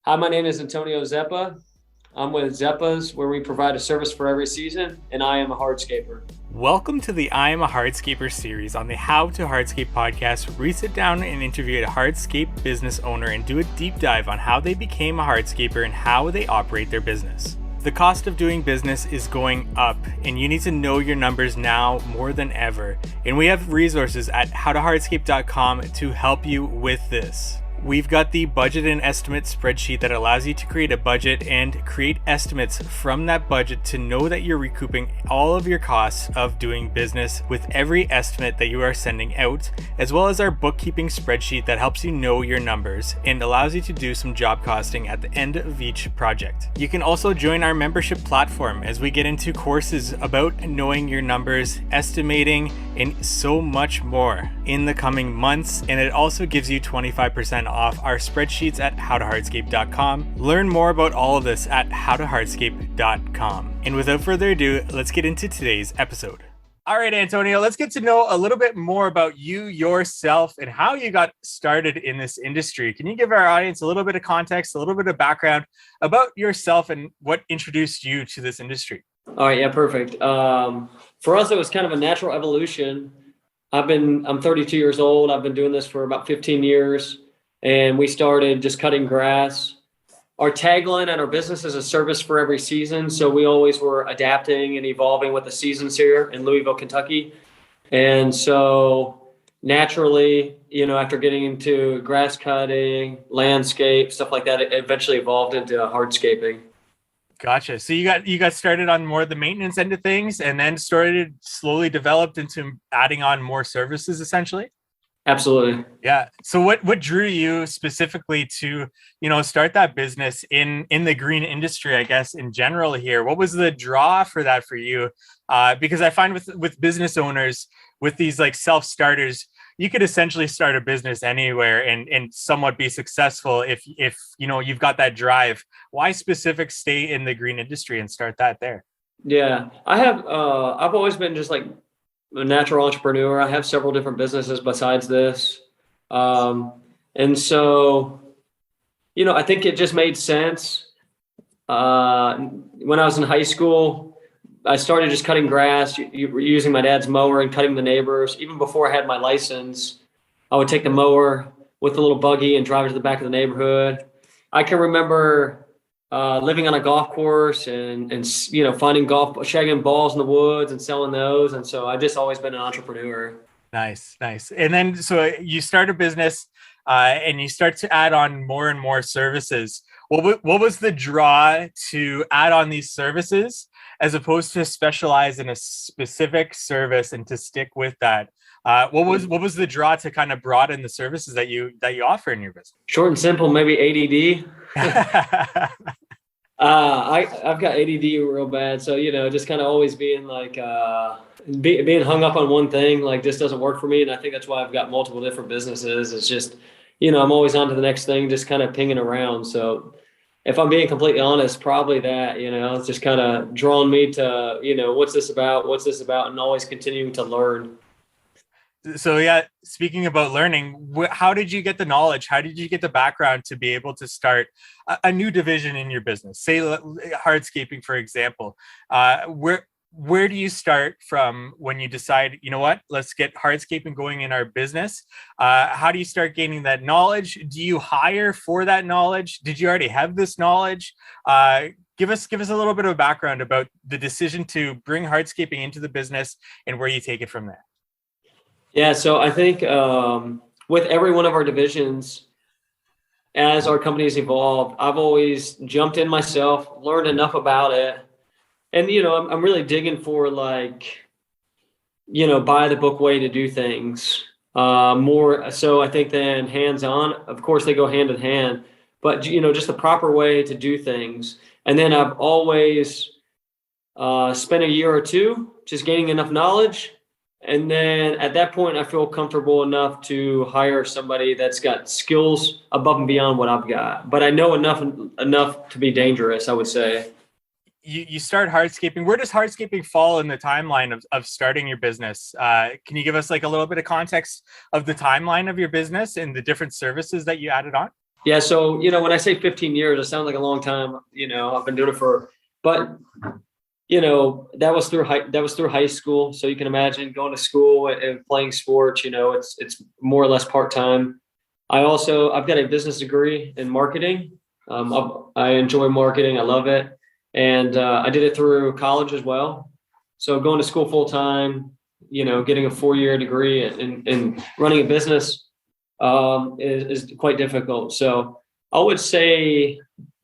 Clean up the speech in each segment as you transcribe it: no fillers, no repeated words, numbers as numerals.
Hi, my name is Antonio Zeppa. I'm with Zeppa's, where we provide a service for every season, and I am a hardscaper. Welcome to the I Am a Hardscaper series on the How to Hardscape podcast, where we sit down and interview a hardscape business owner and do a deep dive on how they became a hardscaper and how they operate their business. The cost of doing business is going up, and you need to know your numbers now more than ever. And we have resources at howtohardscape.com to help you with this. We've got the budget and estimate spreadsheet that allows you to create a budget and create estimates from that budget to know that you're recouping all of your costs of doing business with every estimate that you are sending out, as well as our bookkeeping spreadsheet that helps you know your numbers and allows you to do some job costing at the end of each project. You can also join our membership platform as we get into courses about knowing your numbers, estimating, and so much more in the coming months. And it also gives you 25% off our spreadsheets at howtohardscape.com. Learn more about all of this at howtohardscape.com. And without further ado, let's get into today's episode. All right, Antonio, let's get to know a little bit more about you yourself and how you got started in this industry. Can you give our audience a little bit of context, a little bit of background about yourself and what introduced you to this industry? All right, yeah, perfect. For us, it was kind of a natural evolution. I'm 32 years old. I've been doing this for about 15 years. And we started just cutting grass. Our tagline at our business is a service for every season. So we always were adapting and evolving with the seasons here in Louisville, Kentucky. And so naturally, after getting into grass cutting, landscape, stuff like that, it eventually evolved into hardscaping. Gotcha. So you got started on more of the maintenance end of things and then started slowly developed into adding on more services essentially? Absolutely. Yeah. So what drew you specifically to, start that business in the green industry, I guess, in general here? What was the draw for that for you? Because I find with business owners, with these like self-starters, you could essentially start a business anywhere and somewhat be successful if you've got that drive. Why specific stay in the green industry and start that there? Yeah. I've always been just like a natural entrepreneur. I have several different businesses besides this. And so, I think it just made sense. When I was in high school, I started just cutting grass, using my dad's mower and cutting the neighbors. Even before I had my license, I would take the mower with a little buggy and drive it to the back of the neighborhood. I can remember living on a golf course and finding shagging balls in the woods and selling those. And so I've just always been an entrepreneur. Nice. And then, so you start a business and you start to add on more and more services. What was the draw to add on these services as opposed to specialize in a specific service and to stick with that? What was the draw to kind of broaden the services that you offer in your business? Short and simple, maybe ADD. I've got ADD real bad. So, just kind of always being like, being hung up on one thing, like just doesn't work for me. And I think that's why I've got multiple different businesses. It's just, I'm always on to the next thing, just kind of pinging around. So if I'm being completely honest, probably that, it's just kind of drawn me to, what's this about, and always continuing to learn. So yeah, speaking about learning, how did you get the knowledge? How did you get the background to be able to start a new division in your business? Say hardscaping, for example. Where do you start from when you decide, let's get hardscaping going in our business? How do you start gaining that knowledge? Do you hire for that knowledge? Did you already have this knowledge? Give us a little bit of background about the decision to bring hardscaping into the business and where you take it from there. Yeah, so I think with every one of our divisions, as our company's evolved, I've always jumped in myself, learned enough about it. And, I'm really digging for like, by the book way to do things more. So I think then hands-on, of course, they go hand in hand, but, just the proper way to do things. And then I've always spent a year or two just gaining enough knowledge. And then at that point, I feel comfortable enough to hire somebody that's got skills above and beyond what I've got. But I know enough to be dangerous, I would say. You start hardscaping. Where does hardscaping fall in the timeline of starting your business? Can you give us like a little bit of context of the timeline of your business and the different services that you added on? Yeah. So, when I say 15 years, it sounds like a long time. I've been doing it but that was through high school. So you can imagine going to school and playing sports, it's more or less part-time. I've got a business degree in marketing. I enjoy marketing. I love it. And I did it through college as well. So going to school full time, getting a 4-year degree and running a business is quite difficult. So I would say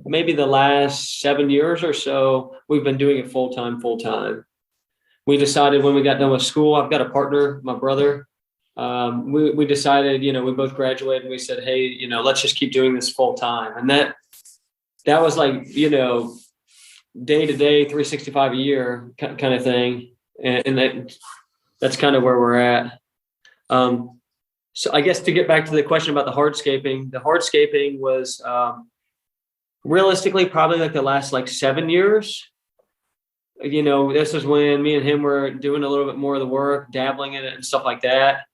maybe the last 7 years or so, we've been doing it full time, full time. We decided when we got done with school, I've got a partner, my brother. We decided, we both graduated and we said, hey, let's just keep doing this full time. And that was like, day to day, 365 a year kind of thing. And that's kind of where we're at. So I guess to get back to the question about the hardscaping was realistically probably like the last like 7 years. This is when me and him were doing a little bit more of the work, dabbling in it and stuff like that.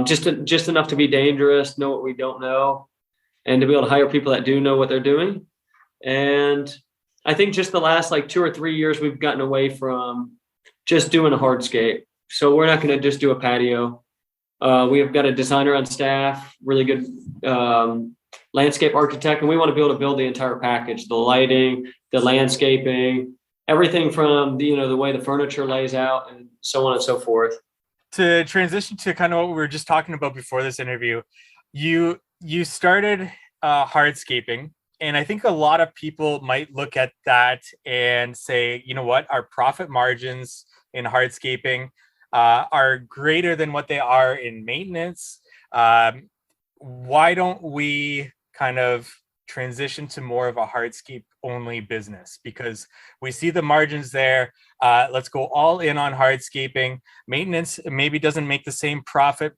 Just enough to be dangerous, know what we don't know, and to be able to hire people that do know what they're doing. And I think just the last like 2 or 3 years, we've gotten away from just doing a hardscape. So we're not going to just do a patio. We have got a designer on staff, really good landscape architect, and we want to be able to build the entire package: the lighting, the landscaping, everything from the way the furniture lays out, and so on and so forth. To transition to kind of what we were just talking about before this interview, you started hardscaping, and I think a lot of people might look at that and say, you know what, our profit margins in hardscaping are greater than what they are in maintenance. Why don't we kind of transition to more of a hardscape only business? Because we see the margins there. Let's go all in on hardscaping. Maintenance maybe doesn't make the same profit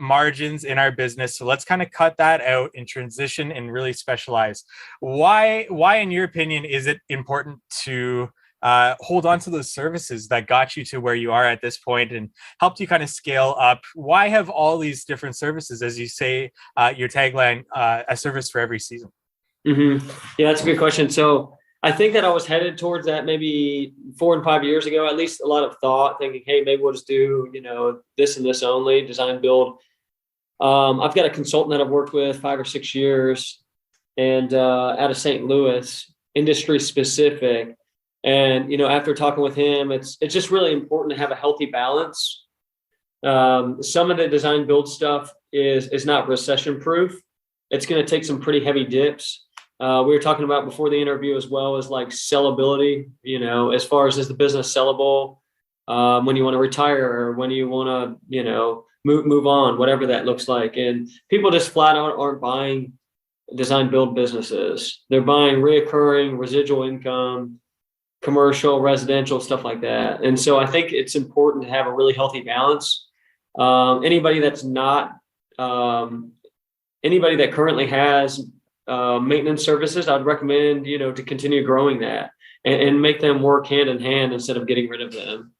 margins in our business. So let's kind of cut that out and transition and really specialize. Why in your opinion, is it important to hold on to those services that got you to where you are at this point and helped you kind of scale up? Why have all these different services, as you say, your tagline, a service for every season? Mm-hmm. Yeah, that's a good question. So I think that I was headed towards that maybe 4 and 5 years ago, at least a lot of thought, thinking, hey, maybe we'll just do, this and this only, design build. I've got a consultant that I've worked with 5 or 6 years and out of St. Louis, industry specific. And, after talking with him, it's just really important to have a healthy balance. Some of the design build stuff is not recession proof. It's going to take some pretty heavy dips. We were talking about before the interview as well as like sellability, as far as is the business sellable when you want to retire or when you want to, move on, whatever that looks like. And people just flat out aren't buying design build businesses. They're buying reoccurring residual income, commercial, residential, stuff like that. And so I think it's important to have a really healthy balance. Anybody that's not, anybody that currently has maintenance services, I'd recommend, to continue growing that and make them work hand in hand instead of getting rid of them.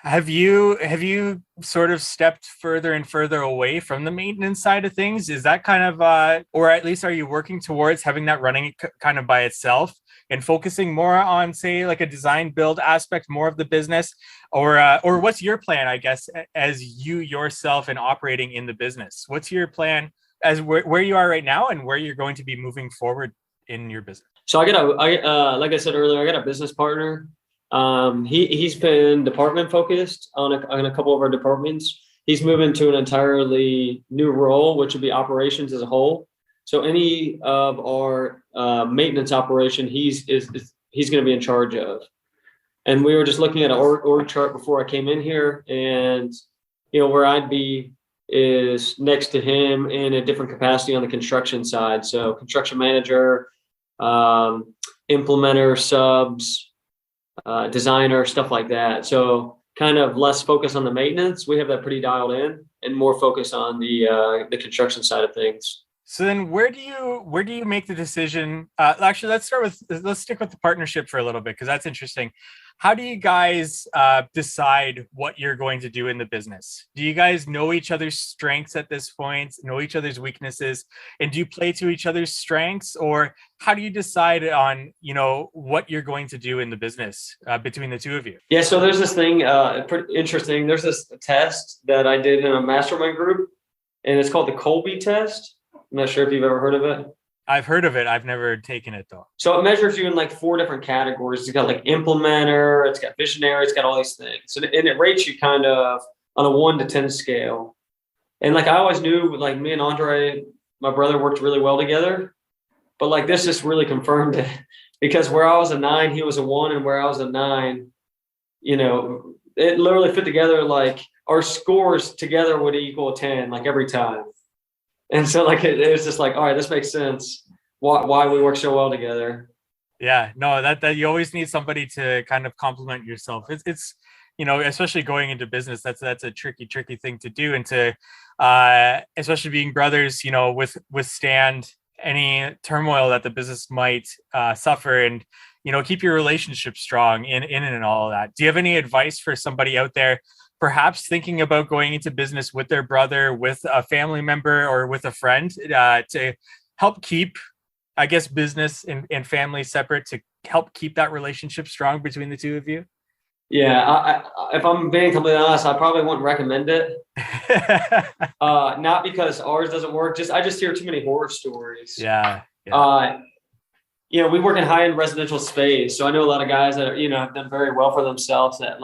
Have you sort of stepped further and further away from the maintenance side of things? Is that kind of, or at least are you working towards having that running kind of by itself and focusing more on, say, like a design build aspect, more of the business, or what's your plan, I guess, as you yourself and operating in the business? What's your plan as where you are right now and where you're going to be moving forward in your business? So like I said earlier, I got a business partner. He's been department focused on a couple of our departments. He's moving to an entirely new role, which would be operations as a whole. So any of our maintenance operation, he's going to be in charge of. And we were just looking at an org chart before I came in here, and where I'd be is next to him in a different capacity on the construction side. So construction manager, implementer, subs, designer, stuff like that. So kind of less focus on the maintenance. We have that pretty dialed in, and more focus on the construction side of things. So then where do you make the decision? Actually, let's stick with the partnership for a little bit because that's interesting. How do you guys decide what you're going to do in the business? Do you guys know each other's strengths at this point, know each other's weaknesses, and do you play to each other's strengths, or how do you decide on what you're going to do in the business between the two of you? Yeah, so there's this thing, pretty interesting. There's this test that I did in a mastermind group, and it's called the Colby test. I'm not sure if you've ever heard of it. I've heard of it. I've never taken it though. So it measures you in like 4 different categories. It's got like implementer, it's got visionary, it's got all these things. And it rates you kind of on a 1 to 10 scale. And like I always knew, like me and Andre, my brother, worked really well together. But like this just really confirmed it because where I was a 9, he was a 1, and where I was a 9, it literally fit together. Like our scores together would equal a 10, like every time. And so like it was just like, all right, this makes sense. Why we work so well together. Yeah, no, that you always need somebody to kind of complement yourself. It's especially going into business, that's a tricky thing to do, and to especially being brothers, withstand any turmoil that the business might suffer, and keep your relationship strong in and all of that. Do you have any advice for somebody out there perhaps thinking about going into business with their brother, with a family member, or with a friend to help keep, I guess, business and family separate, to help keep that relationship strong between the two of you? Yeah, I if I'm being completely honest, I probably wouldn't recommend it. Not because ours doesn't work. I just hear too many horror stories. Yeah. We work in high-end residential space, so I know a lot of guys that have done very well for themselves that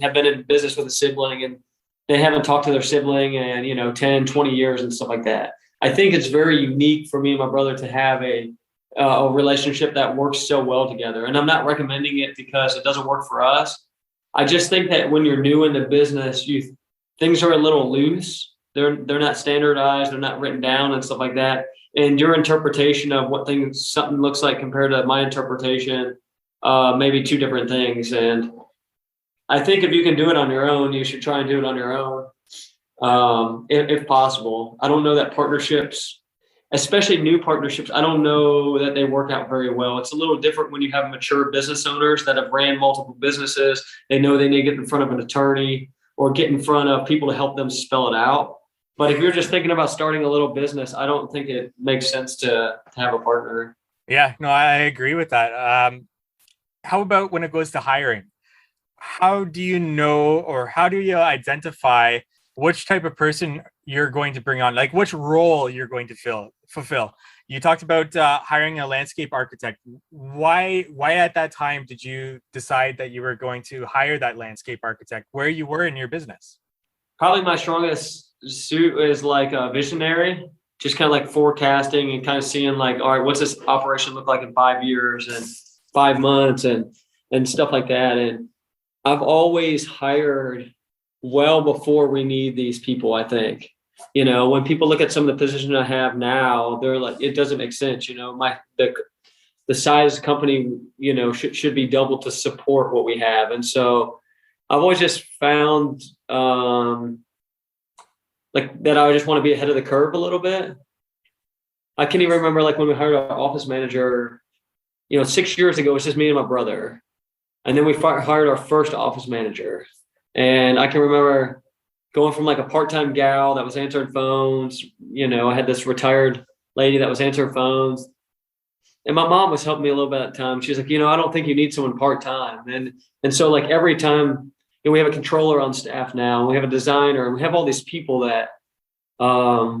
have been in business with a sibling, and they haven't talked to their sibling in 10, 20 years and stuff like that. I think it's very unique for me and my brother to have a relationship that works so well together. And I'm not recommending it because it doesn't work for us. I just think that when you're new in the business, things are a little loose. They're not standardized. They're not written down and stuff like that. And your interpretation of what something looks like compared to my interpretation, maybe 2 different things. And I think if you can do it on your own, you should try and do it on your own, if possible. I don't know that partnerships, especially new partnerships, I don't know that they work out very well. It's a little different when you have mature business owners that have ran multiple businesses. They know they need to get in front of an attorney or get in front of people to help them spell it out. But if you're just thinking about starting a little business, I don't think it makes sense to have a partner. Yeah, no, I agree with that. How about when it goes to hiring? How do you know, or how do you identify which type of person you're going to bring on, like which role you're going to fulfill? You talked about hiring a landscape architect. Why at that time did you decide that you were going to hire that landscape architect where you were in your business? Probably my strongest suit is like a visionary, just kind of like forecasting and kind of seeing like, all right, what's this operation look like in 5 years and 5 months and stuff like that. And I've always hired well before we need these people. I think, when people look at some of the positions I have now, they're like, it doesn't make sense. The size company, should be double to support what we have. And so I've always just found, like that I just want to be ahead of the curve a little bit. I can even remember like when we hired our office manager, 6 years ago, it was just me and my brother. And then we hired our first office manager. And I can remember going from like a part-time gal that was answering phones. I had this retired lady that was answering phones. And my mom was helping me a little bit at the time. She's like, I don't think you need someone part-time. And so like every time, we have a controller on staff now, and we have a designer, and we have all these people that, I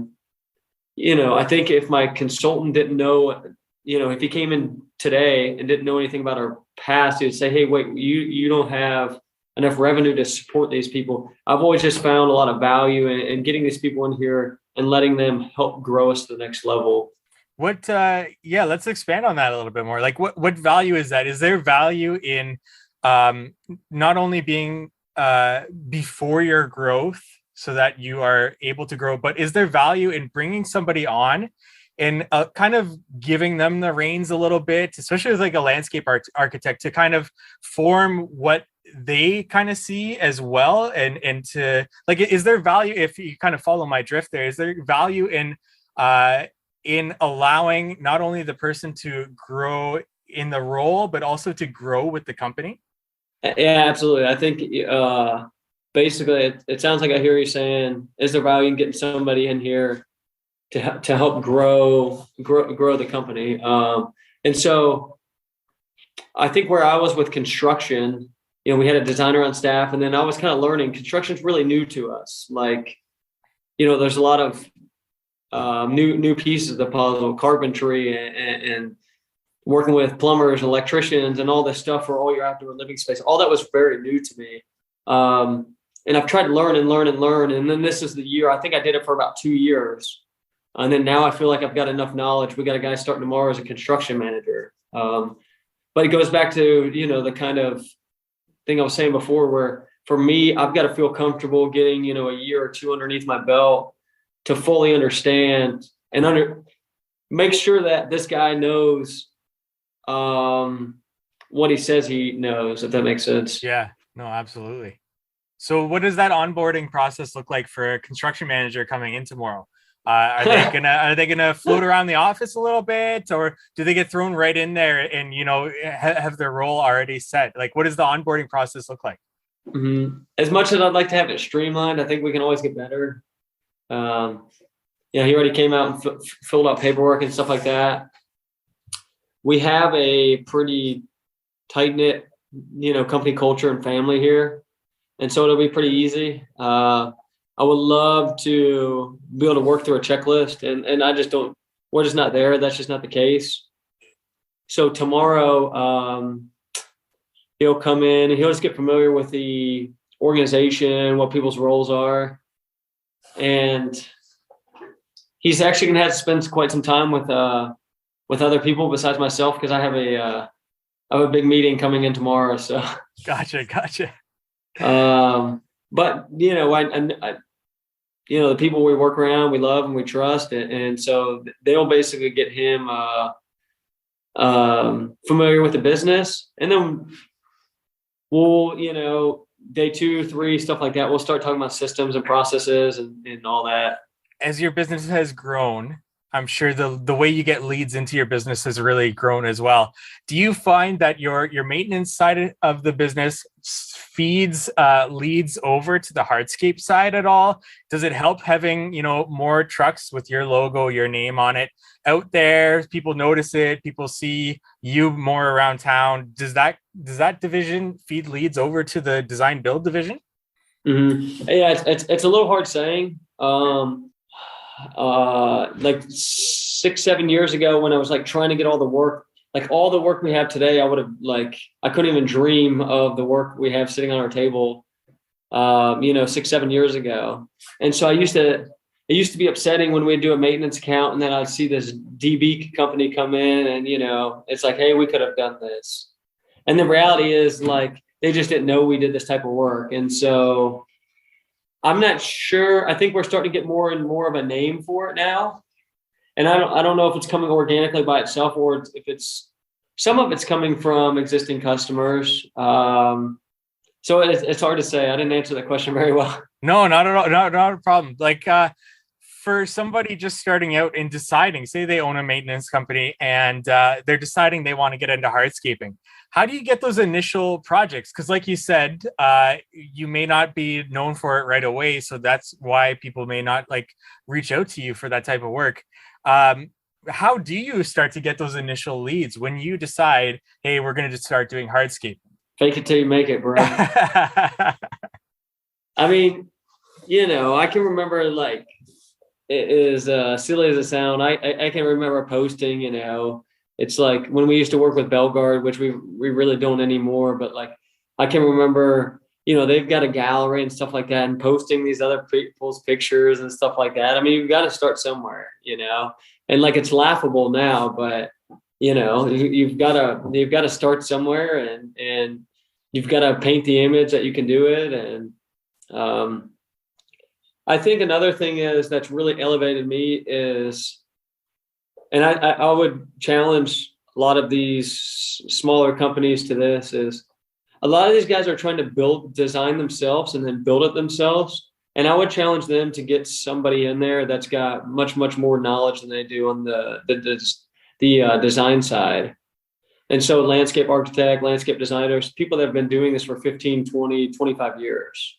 think if my consultant didn't know, if he came in today and didn't know anything about our past, he would say, hey, wait, you don't have enough revenue to support these people. I've always just found a lot of value in getting these people in here and letting them help grow us to the next level. Let's expand on that a little bit more. Like what value is that? Is there value in not only being before your growth so that you are able to grow, but is there value in bringing somebody on and kind of giving them the reins a little bit, especially as like a landscape architect, to kind of form what they kind of see as well, and to like, is there value, if you kind of follow my drift there, is there value in in allowing not only the person to grow in the role, but also to grow with the company? Yeah, absolutely. I think basically it sounds like I hear you saying, is there value in getting somebody in here to help grow the company? And so I think where I was with construction, we had a designer on staff, and then I was kind of learning. Construction's really new to us. Like, there's a lot of new pieces of the puzzle, carpentry and working with plumbers, electricians, and all this stuff for all your outdoor living space. All that was very new to me. And I've tried to learn. And then this is the year, I think I did it for about 2 years. And then now I feel like I've got enough knowledge. We got a guy starting tomorrow as a construction manager. But it goes back to, the kind of thing I was saying before, where for me, I've got to feel comfortable getting, a year or two underneath my belt to fully understand and make sure that this guy knows what he says he knows, if that makes sense. Yeah, no, absolutely. So what does that onboarding process look like for a construction manager coming in tomorrow? Are they gonna float around the office a little bit, or do they get thrown right in there and have their role already set? Like, what does the onboarding process look like? Mm-hmm. As much as I'd like to have it streamlined, I think we can always get better. He already came out and filled out paperwork and stuff like that. We have a pretty tight knit, company culture and family here, and so it'll be pretty easy. I would love to be able to work through a checklist, and I just don't. We're just not there. That's just not the case. So tomorrow, he'll come in and he'll just get familiar with the organization, what people's roles are, and he's actually going to have to spend quite some time with other people besides myself, because I have a big meeting coming in tomorrow. So Gotcha. But the people we work around, we love and we trust, and so they'll basically get him familiar with the business, and then we'll, day 2, 3, stuff like that, we'll start talking about systems and processes and all that. As your business has grown, I'm sure the way you get leads into your business has really grown as well. Do you find that your maintenance side of the business feeds leads over to the hardscape side at all? Does it help having more trucks with your logo, your name on it out there? People notice it. People see you more around town. Does that division feed leads over to the design build division? Mm-hmm. Yeah, it's a little hard saying. Like 6-7 years ago, when I was like trying to get all the work we have today, I couldn't even dream of the work we have sitting on our table, 6-7 years ago. And so it used to be upsetting when we'd do a maintenance account and then I'd see this DB company come in and, it's like, hey, we could have done this. And the reality is, like, they just didn't know we did this type of work. And so I'm not sure. I think we're starting to get more and more of a name for it now. And I don't know if it's coming organically by itself or if some of it's coming from existing customers. So it's hard to say. I didn't answer that question very well. No, not at all. Not a problem. Like, for somebody just starting out and deciding, say they own a maintenance company and they're deciding they want to get into hardscaping, how do you get those initial projects? Because like you said, you may not be known for it right away. So that's why people may not reach out to you for that type of work. How do you start to get those initial leads when you decide, hey, we're going to start doing hardscaping? Fake it till you make it, bro. I mean, I can remember, as silly as it sounds, I can remember posting, it's like when we used to work with Belgard, which we really don't anymore, but I can remember, they've got a gallery and stuff like that and posting these other people's pictures and stuff like that. I mean, you've got to start somewhere, and it's laughable now, but you've got to start somewhere and you've got to paint the image that you can do it. And I think another thing that's really elevated me is, and I would challenge a lot of these smaller companies to this, is a lot of these guys are trying to design themselves and then build it themselves. And I would challenge them to get somebody in there that's got much, much more knowledge than they do on the design side. And so landscape architect, landscape designers, people that have been doing this for 15, 20, 25 years.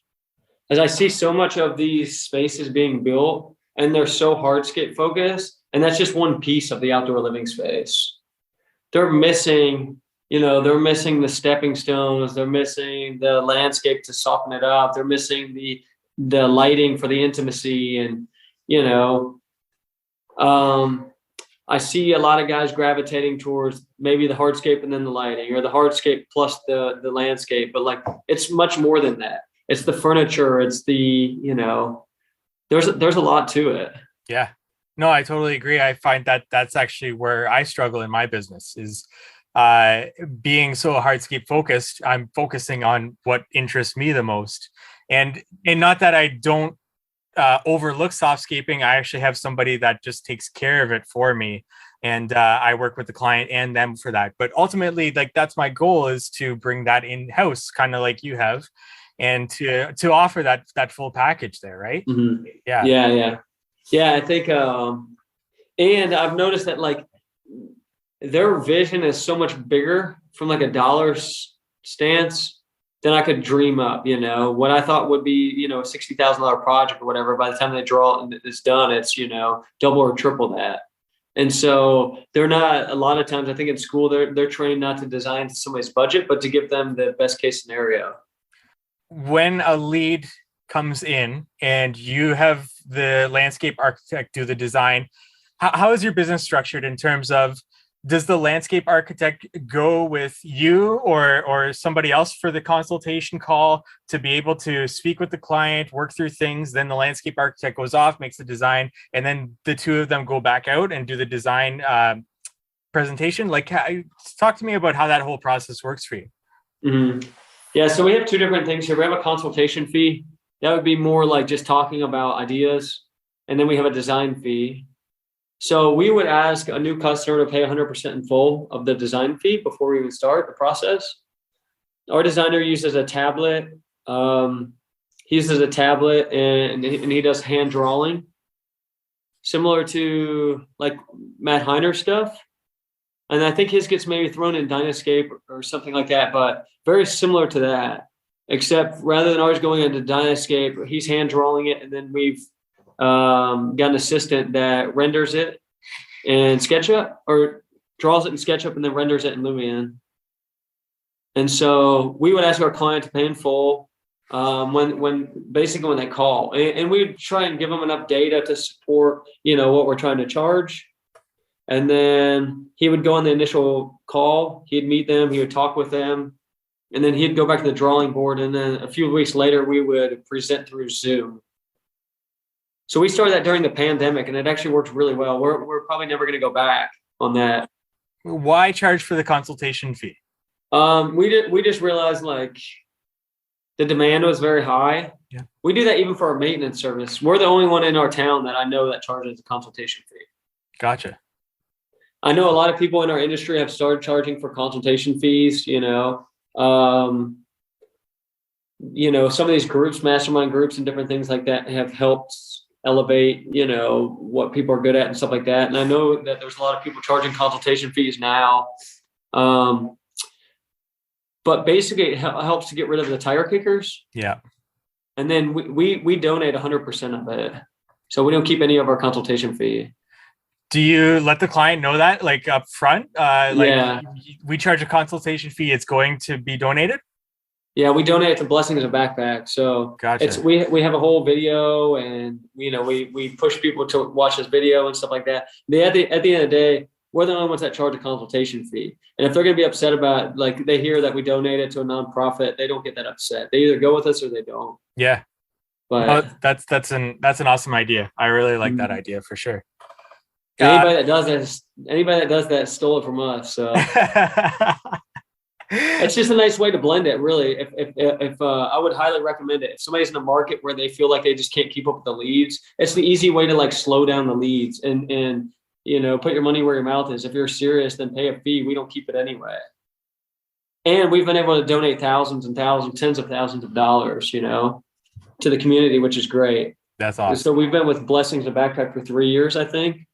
As I see so much of these spaces being built and they're so hardscape focused, and that's just one piece of the outdoor living space. They're missing, they're missing the stepping stones. They're missing the landscape to soften it up. They're missing the lighting for the intimacy. And, I see a lot of guys gravitating towards maybe the hardscape and then the lighting, or the hardscape plus the landscape. But like, it's much more than that. It's the furniture. It's there's a lot to it. Yeah, no, I totally agree. I find that that's actually where I struggle in my business is being so hardscape focused. I'm focusing on what interests me the most, and not that I don't overlook softscaping. I actually have somebody that just takes care of it for me, and I work with the client and them for that. But ultimately, like, that's my goal, is to bring that in house, kind of like you have, and to offer that full package there, right? Mm-hmm. Yeah. I think, and I've noticed that like their vision is so much bigger from like a dollar stance than I could dream up. What I thought would be, a $60,000 project or whatever, by the time they draw it and it's done, it's, double or triple that. And so they're not, a lot of times I think in school, they're trained not to design to somebody's budget, but to give them the best case scenario. When a lead comes in and you have the landscape architect do the design, how is your business structured in terms of, does the landscape architect go with you or somebody else for the consultation call to be able to speak with the client, work through things? Then the landscape architect goes off, makes the design, and then the two of them go back out and do the design presentation. Like, talk to me about how that whole process works for you. Mm-hmm. Yeah, so we have two different things here. We have a consultation fee. That would be more like just talking about ideas. And then we have a design fee. So we would ask a new customer to pay 100% in full of the design fee before we even start the process. Our designer uses a tablet. He uses a tablet and he does hand drawing, similar to like Matt Heiner stuff. And I think his gets maybe thrown in Dynascape or something like that, but very similar to that, except rather than ours going into Dynascape, he's hand drawing it. And then we've got an assistant that renders it in SketchUp, or draws it in SketchUp and then renders it in Lumion. And so we would ask our client to pay in full when they call, and we try and give them enough data to support, what we're trying to charge. And then he would go on the initial call, he'd meet them, he would talk with them, and then he'd go back to the drawing board. And then a few weeks later, we would present through Zoom. So we started that during the pandemic, and it actually worked really well. We're probably never going to go back on that. Why charge for the consultation fee? We just realized like the demand was very high. Yeah. We do that even for our maintenance service. We're the only one in our town that I know that charges a consultation fee. Gotcha. I know a lot of people in our industry have started charging for consultation fees, some of these groups, mastermind groups and different things like that have helped elevate, what people are good at and stuff like that. And I know that there's a lot of people charging consultation fees now. But basically it helps to get rid of the tire kickers. Yeah. And then we donate 100% of it. So we don't keep any of our consultation fee. Do you let the client know that, like, up front? Yeah. We charge a consultation fee. It's going to be donated? Yeah, we donate it to Blessings of Backpack. So gotcha. We have a whole video, and we push people to watch this video and stuff like that. At the end of the day, we're the only ones that charge a consultation fee. And if they're going to be upset about, like, they hear that we donate it to a nonprofit, they don't get that upset. They either go with us or they don't. Yeah. But that's an awesome idea. I really like that idea for sure. Anybody that does that stole it from us. So it's just a nice way to blend it, really. If I would highly recommend it. If somebody's in a market where they feel like they just can't keep up with the leads, it's the easy way to like slow down the leads and put your money where your mouth is. If you're serious, then pay a fee. We don't keep it anyway. And we've been able to donate thousands and thousands, tens of thousands of dollars, to the community, which is great. That's awesome. So we've been with Blessings and Backpack for 3 years, I think.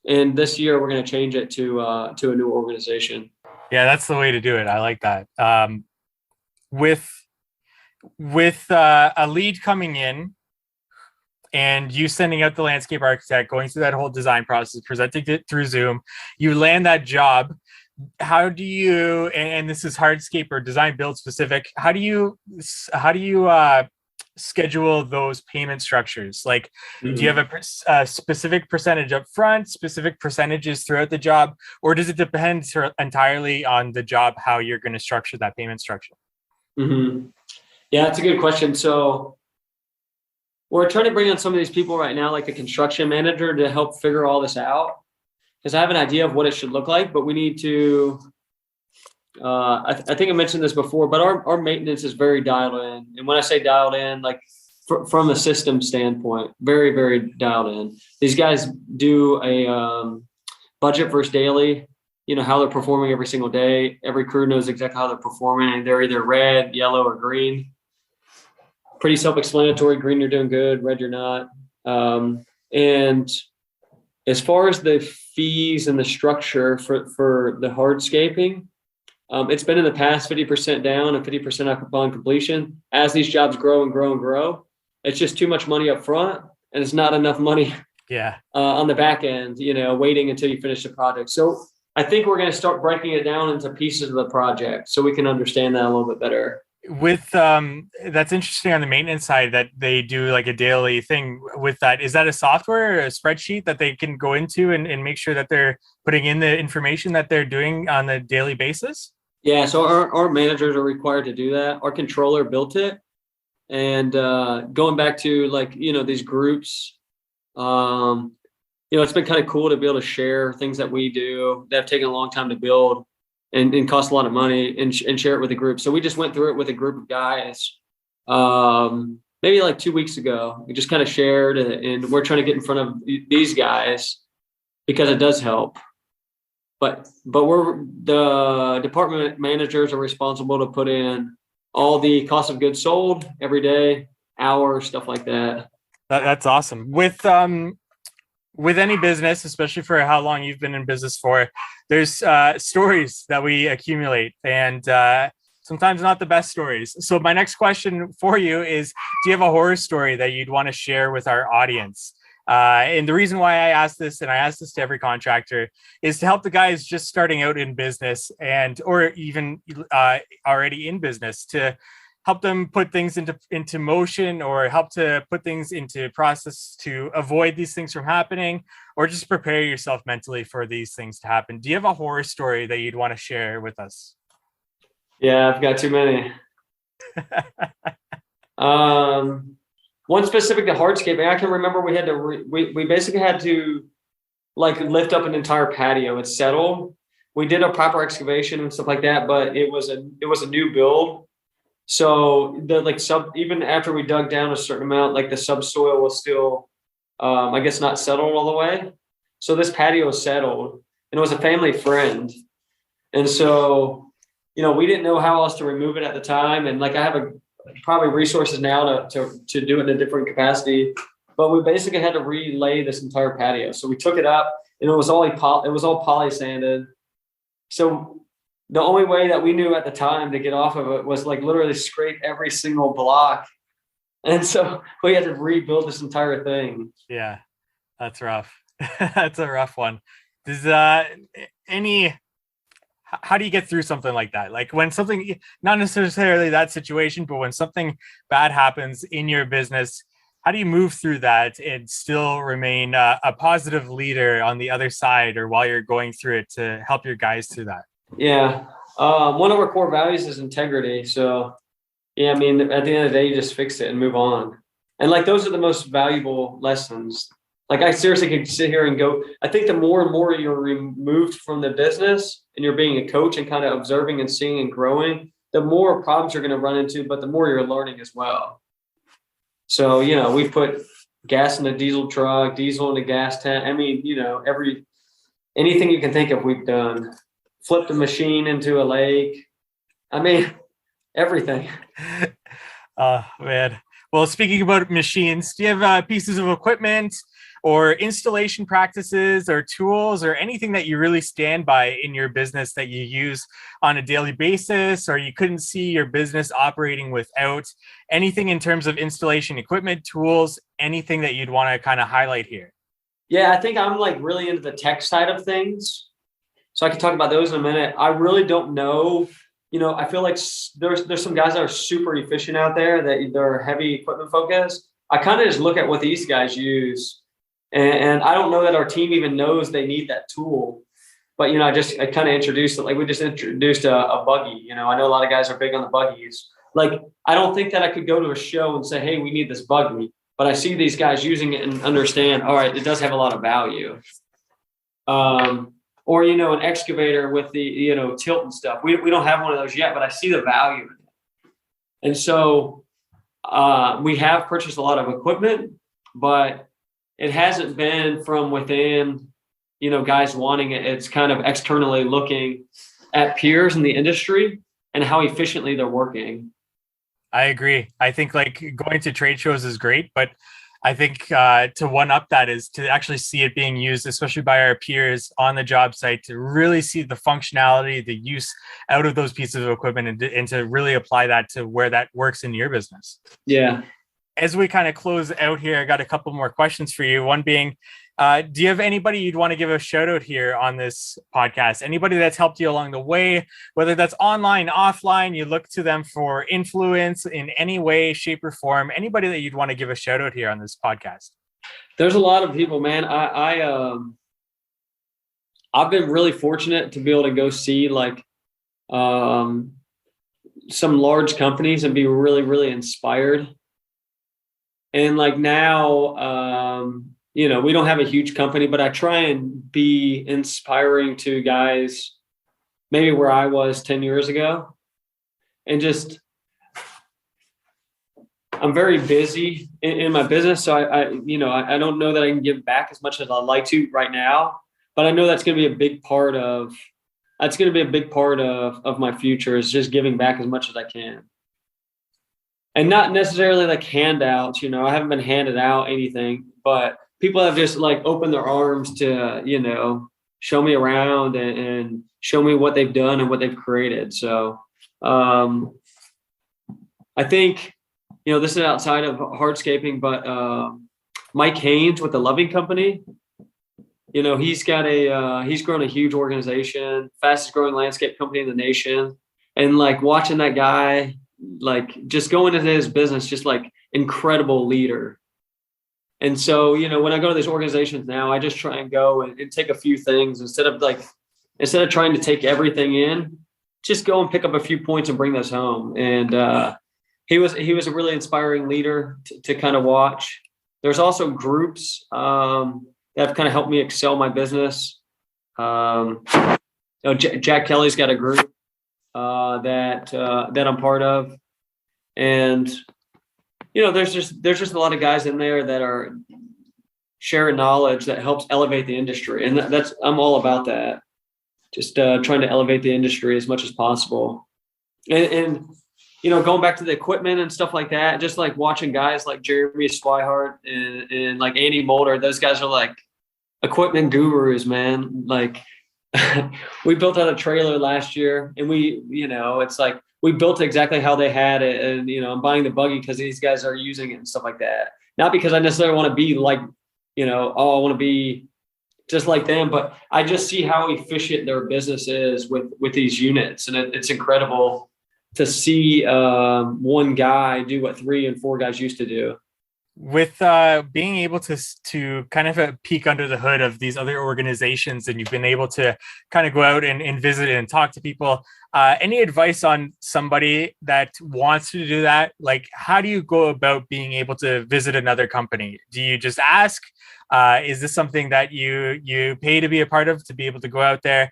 And this year we're going to change it to a new organization. Yeah, that's the way to do it. I like that. With a lead coming in and you sending out the landscape architect, going through that whole design process, presenting it through Zoom, you land that job. How do you, and this is hardscape or design build specific, how do you schedule those payment structures? Like, do you have a specific percentage up front, specific percentages throughout the job, or does it depend entirely on the job, how you're going to structure that payment structure? Mm-hmm. Yeah, that's a good question. So we're trying to bring on some of these people right now, like a construction manager, to help figure all this out. Because I have an idea of what it should look like, but we need to, I think I mentioned this before, but our maintenance is very dialed in. And when I say dialed in, like from a system standpoint, very, very dialed in. These guys do a budget versus daily, how they're performing every single day. Every crew knows exactly how they're performing. They're either red, yellow, or green. Pretty self-explanatory. Green, you're doing good. Red, you're not. And as far as the fees and the structure for the hardscaping, it's been in the past 50% down and 50% up upon completion. As these jobs grow and grow and grow, it's just too much money up front, and it's not enough money on the back end, waiting until you finish the project. So I think we're going to start breaking it down into pieces of the project so we can understand that a little bit better. With that's interesting on the maintenance side that they do like a daily thing with that. Is that a software or a spreadsheet that they can go into and make sure that they're putting in the information that they're doing on a daily basis? Yeah, so our managers are required to do that. Our controller built it. And going back to these groups, it's been kind of cool to be able to share things that we do that have taken a long time to build and cost a lot of money and share it with a group. So we just went through it with a group of guys maybe like 2 weeks ago. We just kind of shared and we're trying to get in front of these guys because it does help. But we're the department managers are responsible to put in all the cost of goods sold every day, hour, stuff like that. That's awesome. With any business, especially for how long you've been in business for, there's stories that we accumulate, and sometimes not the best stories. So my next question for you is, do you have a horror story that you'd want to share with our audience? And the reason why I ask this, and I ask this to every contractor, is to help the guys just starting out in business or even already in business, to help them put things into motion, or help to put things into process to avoid these things from happening, or just prepare yourself mentally for these things to happen. Do you have a horror story that you'd want to share with us? Yeah, I've got too many. One specific to hardscaping, I can remember we had to we basically had to lift up an entire patio. It's settled. We did a proper excavation and stuff like that, but it was a new build. So the even after we dug down a certain amount, the subsoil was still I guess not settled all the way. So this patio is settled, and it was a family friend. And so, we didn't know how else to remove it at the time. And I have probably resources now to do it in a different capacity, but we basically had to relay this entire patio. So we took it up, and it was all poly sanded. So the only way that we knew at the time to get off of it was literally scrape every single block. And so we had to rebuild this entire thing. Yeah, that's rough. That's a rough one. Does how do you get through something like that? Like when something, not necessarily that situation, but when something bad happens in your business, how do you move through that and still remain a positive leader on the other side, or while you're going through it, to help your guys through that? Yeah. One of our core values is integrity. So yeah, at the end of the day, you just fix it and move on. And those are the most valuable lessons. I seriously could sit here and go, I think the more and more you're removed from the business and you're being a coach and kind of observing and seeing and growing, the more problems you're going to run into, but the more you're learning as well. So, we put gas in a diesel truck, diesel in a gas tank. Anything you can think of, we've done. Flipped a machine into a lake. Everything. Oh, man. Well, speaking about machines, do you have pieces of equipment or installation practices or tools or anything that you really stand by in your business that you use on a daily basis, or you couldn't see your business operating without? Anything in terms of installation equipment, tools, anything that you'd want to kind of highlight here? Yeah, I think I'm like really into the tech side of things. So I can talk about those in a minute. I really don't know. I feel like there's some guys that are super efficient out there that they're heavy equipment focused. I kind of just look at what these guys use, and I don't know that our team even knows they need that tool. But I kind of introduced it. Like we just introduced a buggy. I know a lot of guys are big on the buggies. Like I don't think that I could go to a show and say, "Hey, we need this buggy," but I see these guys using it and understand. All right, it does have a lot of value. Or an excavator with the tilt and stuff. We don't have one of those yet, but I see the value in it. And so we have purchased a lot of equipment, but it hasn't been from within, guys wanting it. It's kind of externally looking at peers in the industry and how efficiently they're working. I agree. I think like going to trade shows is great, but I think to one up that is to actually see it being used, especially by our peers on the job site, to really see the functionality, the use out of those pieces of equipment, and to really apply that to where that works in your business. Yeah. As we kind of close out here, I got a couple more questions for you. One being, do you have anybody you'd want to give a shout out here on this podcast? Anybody that's helped you along the way, whether that's online, offline, you look to them for influence in any way, shape, or form. Anybody that you'd want to give a shout out here on this podcast? There's a lot of people, man. I've been really fortunate to be able to go see like some large companies and be really, really inspired. And like now, we don't have a huge company, but I try and be inspiring to guys maybe where I was 10 years ago. And just, I'm very busy in my business. So I don't know that I can give back as much as I'd like to right now, but I know that's going to be a big part of my future, is just giving back as much as I can. And not necessarily like handouts, I haven't been handed out anything, but people have just like opened their arms to, show me around and show me what they've done and what they've created. So I think, this is outside of hardscaping, but Mike Haynes with the Loving Company, he's grown a huge organization, fastest growing landscape company in the nation. And like watching that guy, like just going into his business, just like incredible leader. And so, when I go to these organizations now, I just try and go and take a few things instead of trying to take everything in, just go and pick up a few points and bring those home. And he was a really inspiring leader to kind of watch. There's also groups that have kind of helped me excel my business. Jack Kelly's got a group that I'm part of, and there's just a lot of guys in there that are sharing knowledge that helps elevate the industry, and I'm all about that. Just trying to elevate the industry as much as possible, and going back to the equipment and stuff like that. Just like watching guys like Jeremy Swihart and like Andy Mulder, those guys are like equipment gurus, man. Like. We built out a trailer last year, and it's like we built exactly how they had it. And, I'm buying the buggy because these guys are using it and stuff like that. Not because I necessarily want to be like, I want to be just like them, but I just see how efficient their business is with these units. And it's incredible to see one guy do what 3 and 4 guys used to do. With being able to kind of peek under the hood of these other organizations, and you've been able to kind of go out and visit and talk to people, any advice on somebody that wants to do that? Like, how do you go about being able to visit another company? Do you just ask? Is this something that you pay to be a part of, to be able to go out there?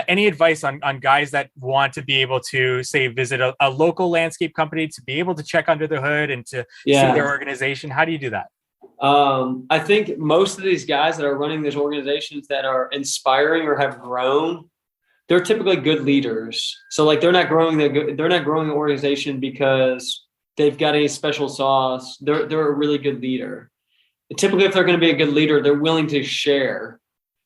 Any advice on guys that want to be able to, say, visit a local landscape company, to be able to check under the hood and to see their organization? How do you do that? I think most of these guys that are running these organizations that are inspiring or have grown, they're typically good leaders. So like they're not growing the organization because they've got any special sauce. They're a really good leader. And typically, if they're going to be a good leader, they're willing to share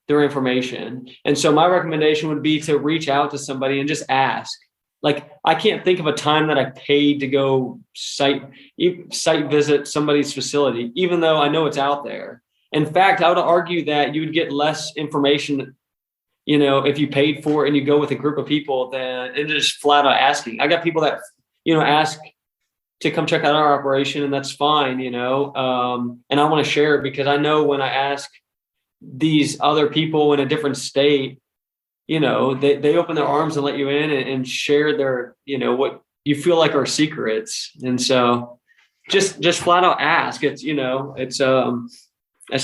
their information. And so my recommendation would be to reach out to somebody and just ask. Like, I can't think of a time that I paid to go site visit somebody's facility, even though I know it's out there. In fact, I would argue that you would get less information, if you paid for it and you go with a group of people than and just flat out asking. I got people that, ask to come check out our operation, and that's fine, and I want to share it because I know when I ask these other people in a different state, they open their arms and let you in and share their, what you feel like are secrets. And so just flat out ask. It's, it's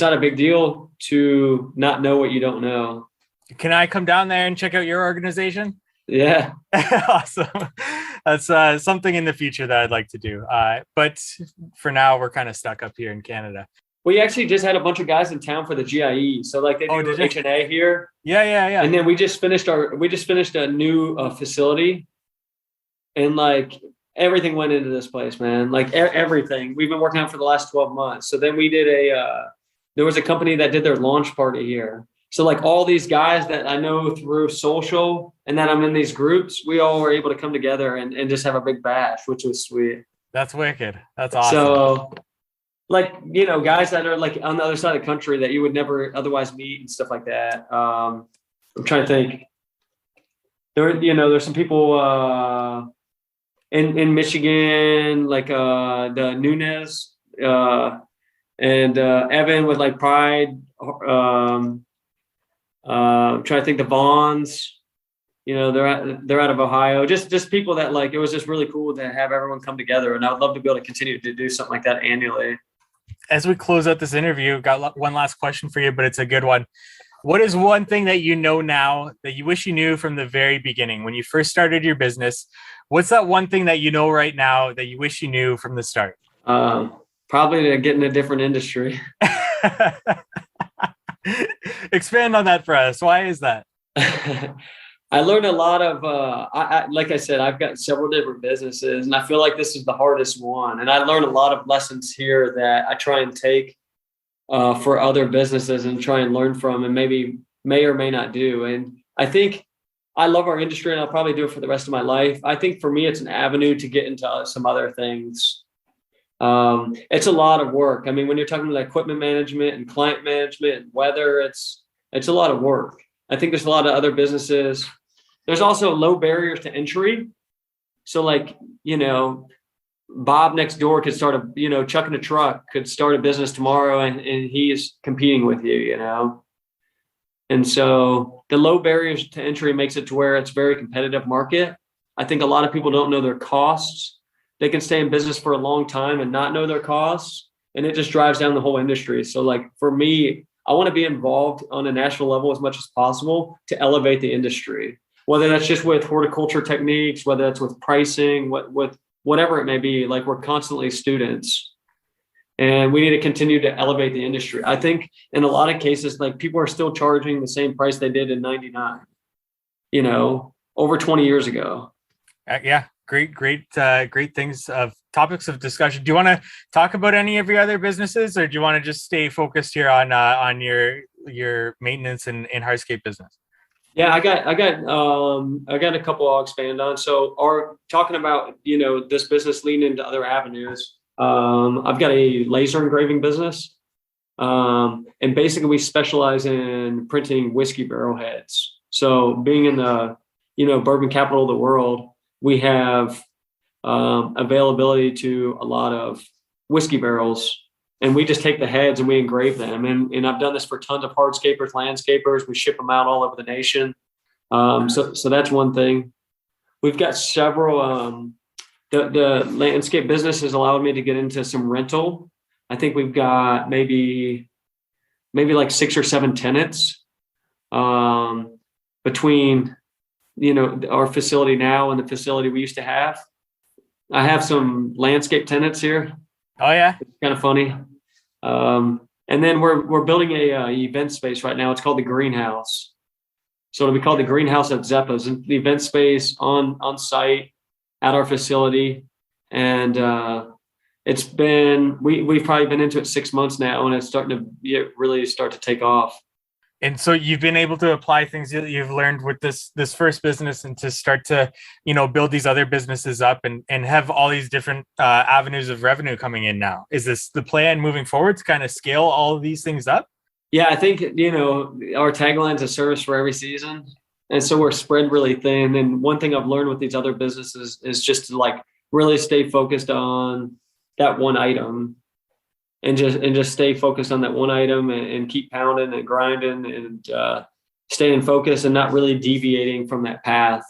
not a big deal to not know what you don't know. Can I come down there and check out your organization? Yeah. Awesome. That's something in the future that I'd like to do. But for now, we're kind of stuck up here in Canada. We actually just had a bunch of guys in town for the GIE. So like they do H&A here. Yeah. And then we just finished a new facility, and like everything went into this place, man. Like everything we've been working on for the last 12 months. So then we did there was a company that did their launch party here. So like all these guys that I know through social and that I'm in these groups, we all were able to come together and just have a big bash, which was sweet. That's wicked. That's awesome. So like, guys that are like on the other side of the country that you would never otherwise meet and stuff like that. I'm trying to think. There's some people in Michigan, like the Nunez and Evan with like Pride. I'm trying to think the Vaughns. They're out of Ohio. Just people that like it was just really cool to have everyone come together, and I would love to be able to continue to do something like that annually. As we close out this interview, got one last question for you, but it's a good one. What is one thing that you know now that you wish you knew from the very beginning when you first started your business? What's that one thing that you know right now that you wish you knew from the start? Probably to get in a different industry. Expand on that for us. Why is that? I learned a lot of, like I said, I've got several different businesses, and I feel like this is the hardest one. And I learned a lot of lessons here that I try and take for other businesses and try and learn from, and maybe may or may not do. And I think I love our industry, and I'll probably do it for the rest of my life. I think for me, it's an avenue to get into some other things. It's a lot of work. I mean, when you're talking about equipment management and client management and weather, it's a lot of work. I think there's a lot of other businesses. There's also low barriers to entry. So like, Bob next door could start Chuck in a truck could start a business tomorrow and he is competing with you, And so the low barriers to entry makes it to where it's a very competitive market. I think a lot of people don't know their costs. They can stay in business for a long time and not know their costs. And it just drives down the whole industry. So like for me, I want to be involved on a national level as much as possible to elevate the industry, whether that's just with horticulture techniques, whether that's with pricing, with whatever it may be. Like we're constantly students, and we need to continue to elevate the industry. I think in a lot of cases, like people are still charging the same price they did in '99, over 20 years ago. Yeah. Great things of topics of discussion. Do you want to talk about any of your other businesses, or do you want to just stay focused here on your maintenance and hardscape business? Yeah, I got a couple I'll expand on. So talking about, this business leading into other avenues. I've got a laser engraving business. And basically we specialize in printing whiskey barrel heads. So being in the, bourbon capital of the world, we have availability to a lot of whiskey barrels, and we just take the heads and we engrave them. And I've done this for tons of hardscapers, landscapers. We ship them out all over the nation. So that's one thing. We've got several, the landscape business has allowed me to get into some rental. I think we've got maybe like 6 or 7 tenants between our facility now and the facility we used to have. I have some landscape tenants here. Oh yeah. It's kind of funny. And then we're building a event space right now. It's called the Greenhouse. So it'll be called the Greenhouse at Zeppa's, and the event space on site at our facility. And we've probably been into it 6 months now, and it's starting to really start to take off. And so you've been able to apply things that you've learned with this first business and to start to, build these other businesses up and have all these different avenues of revenue coming in now. Is this the plan moving forward to kind of scale all of these things up? Yeah, I think, our tagline is a service for every season. And so we're spread really thin. And one thing I've learned with these other businesses is just to like really stay focused on that one item. And just stay focused on that one item and keep pounding and grinding and staying focused and not really deviating from that path,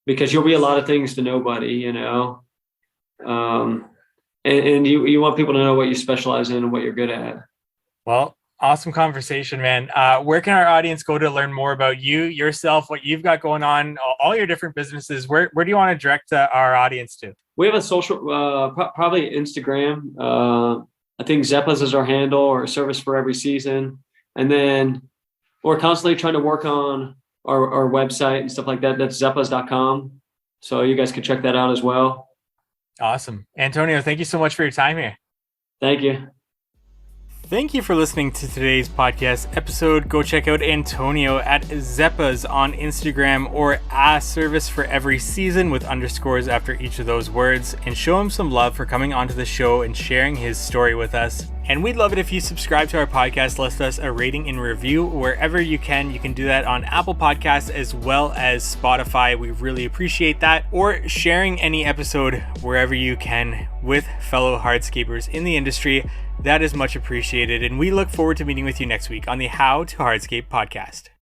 because you'll be a lot of things to nobody, and you want people to know what you specialize in and what you're good at. Well, awesome conversation, man. Where can our audience go to learn more about you, yourself, what you've got going on, all your different businesses? Where do you want to direct our audience to? We have a social, probably Instagram. I think Zeppa's is our handle, or service for every season. And then we're constantly trying to work on our website and stuff like that. That's zeppas.com. So you guys can check that out as well. Awesome. Antonio, thank you so much for your time here. Thank you. Thank you for listening to today's podcast episode. Go check out Antonio at Zeppa's on Instagram, or service for every season with underscores after each of those words, and show him some love for coming onto the show and sharing his story with us. And we'd love it if you subscribe to our podcast, list us a rating and review wherever you can. You can do that on Apple Podcasts as well as Spotify. We really appreciate that. Or sharing any episode wherever you can with fellow hardscapers in the industry. That is much appreciated. And we look forward to meeting with you next week on the How to Hardscape podcast.